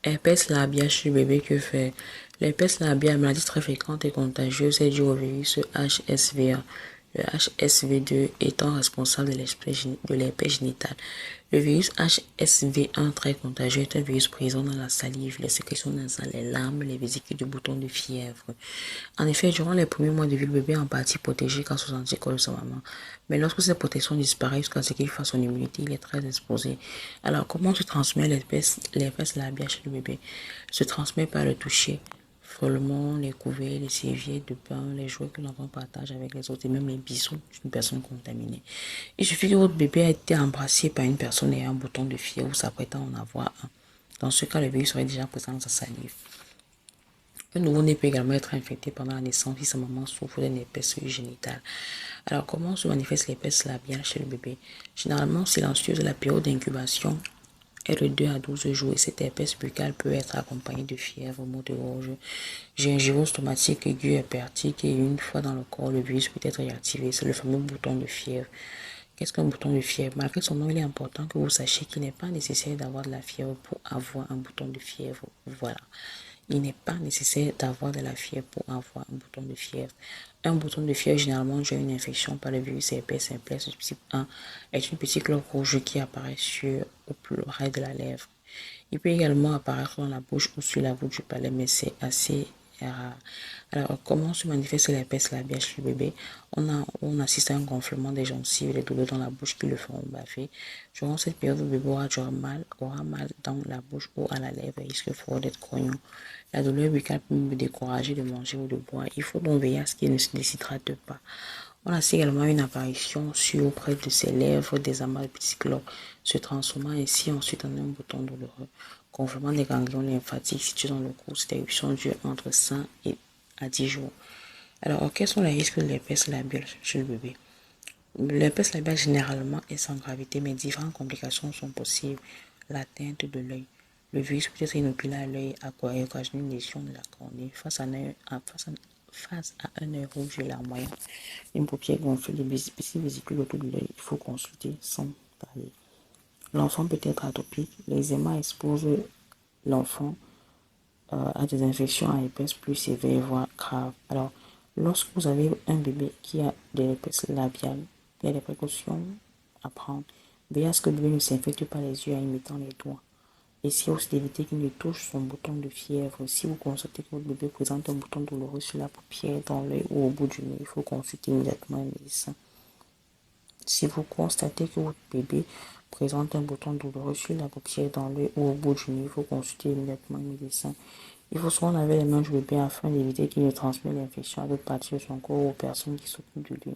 Herpès labial chez le bébé, que faire? L'herpès labial, maladie très fréquente et contagieuse, est due au virus HSV1. Le HSV2 étant responsable de l'herpès génital. Le virus HSV1 très contagieux est un virus présent dans la salive, les sécrétions nasales, les larmes, les vésicules du bouton de fièvre. En effet, durant les premiers mois de vie, le bébé est en partie protégé grâce aux anticorps de sa maman. Mais lorsque cette protection disparaît jusqu'à ce qu'il fasse son immunité, il est très exposé. Alors, comment se transmet l'herpès labial chez le bébé? Se transmet par le toucher, frôlement, les couverts, les serviettes de bain, les jouets que l'enfant partage avec les autres et même les bisous d'une personne contaminée. Il suffit que votre bébé ait été embrassé par une personne ayant un bouton de fièvre ou s'apprêtant à en avoir un. Dans ce cas, le virus serait déjà présent dans sa salive. Un nouveau-né peut également être infecté pendant la naissance si sa maman souffre d'un herpès génital. Alors, comment se manifeste l'herpès labial chez le bébé? Généralement silencieuse, la période d'incubation est de 2 à 12 jours et cette herpès buccale peut être accompagnée de fièvre, maux de gorge, gingivose stomatique aiguë hépatique et une fois dans le corps, le virus peut être réactivé. C'est le fameux bouton de fièvre. Qu'est-ce qu'un bouton de fièvre? Malgré son nom, il est important que vous sachiez qu'il n'est pas nécessaire d'avoir de la fièvre pour avoir un bouton de fièvre. Voilà. Il n'est pas nécessaire d'avoir de la fièvre pour avoir un bouton de fièvre. Un bouton de fièvre, généralement, dû à une infection par le virus herpès simplex type 1, est une petite cloque rouge qui apparaît sur ou près de la lèvre. Il peut également apparaître dans la bouche ou sur la voûte du palais, mais c'est assez rare. Alors, comment se manifeste l'herpès labial chez le bébé? On assiste à un gonflement des gencives et des douleurs dans la bouche qui le feront baffer. Durant cette période, le bébé aura mal dans la bouche ou à la lèvre et risque fort d'être grognon. La douleur buccale peut me décourager de manger ou de boire. Il faut donc veiller à ce qu'il ne se déshydrate pas. On assiste également à une apparition sur près de ses lèvres des amas de petits cloques, se transformant ainsi ensuite en un bouton douloureux. Gonflement des ganglions lymphatiques situés dans le cou, cette éruption dure entre 5 et à 10 jours. Alors, quels sont les risques de l'herpès labial chez le bébé? L'herpès labial généralement est sans gravité, mais différentes complications sont possibles. L'atteinte de l'œil. Le virus peut être inoculé à l'œil et occasionner une lésion de la cornée face à un œil rouge et larmoyant. Une paupière gonflée, des petites vésicules autour de l'œil. Il faut consulter sans parler. L'enfant peut être atopique. L'eczéma expose l'enfant à des infections à herpès plus sévères, voire graves. Alors, lorsque vous avez un bébé qui a des herpès labiales, il y a des précautions à prendre. Veillez à ce que le bébé ne s'infecte pas les yeux en imitant les doigts. Essayez aussi d'éviter qu'il ne touche son bouton de fièvre. Si vous constatez que votre bébé présente un bouton douloureux sur la paupière, dans l'œil ou au bout du nez, il faut consulter immédiatement un médecin. Si vous constatez que votre bébé présente un bouton douloureux sur la paupière, dans l'œil ou au bout du nez, il faut consulter immédiatement un médecin. Il faut souvent laver les mains du bébé afin d'éviter qu'il ne transmette l'infection à d'autres parties de son corps ou aux personnes qui s'occupent de lui.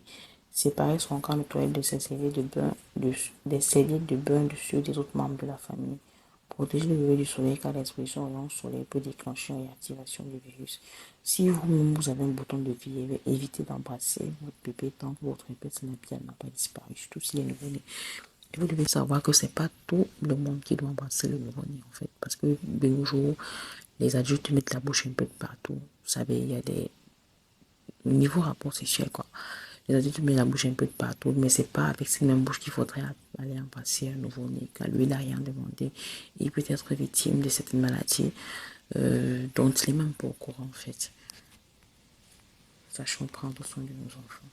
Séparer son camp de toilette de ses serviettes de bain, des serviettes de bain de ceux des autres membres de la famille. Protéger le bébé du soleil car l'exposition au rayon soleil peut déclencher une réactivation du virus. Si vous avez un bouton de fièvre, évitez d'embrasser votre bébé tant que votre herpès labial n'a pas disparu, surtout s'il est nouveau-né. Et vous devez savoir que c'est pas tout le monde qui doit embrasser le nouveau-né en fait, parce que de nos jours, les adultes mettent la bouche un peu de partout. Vous savez, il y a des niveaux rapport sexuel quoi. Les adultes mettent la bouche un peu de partout, mais c'est pas avec cette même bouche qu'il faudrait aller embrasser un nouveau-né, car lui, il n'a rien demandé. Il peut être victime de cette maladie dont il n'est même pas au courant, en fait. Sachons prendre soin de nos enfants.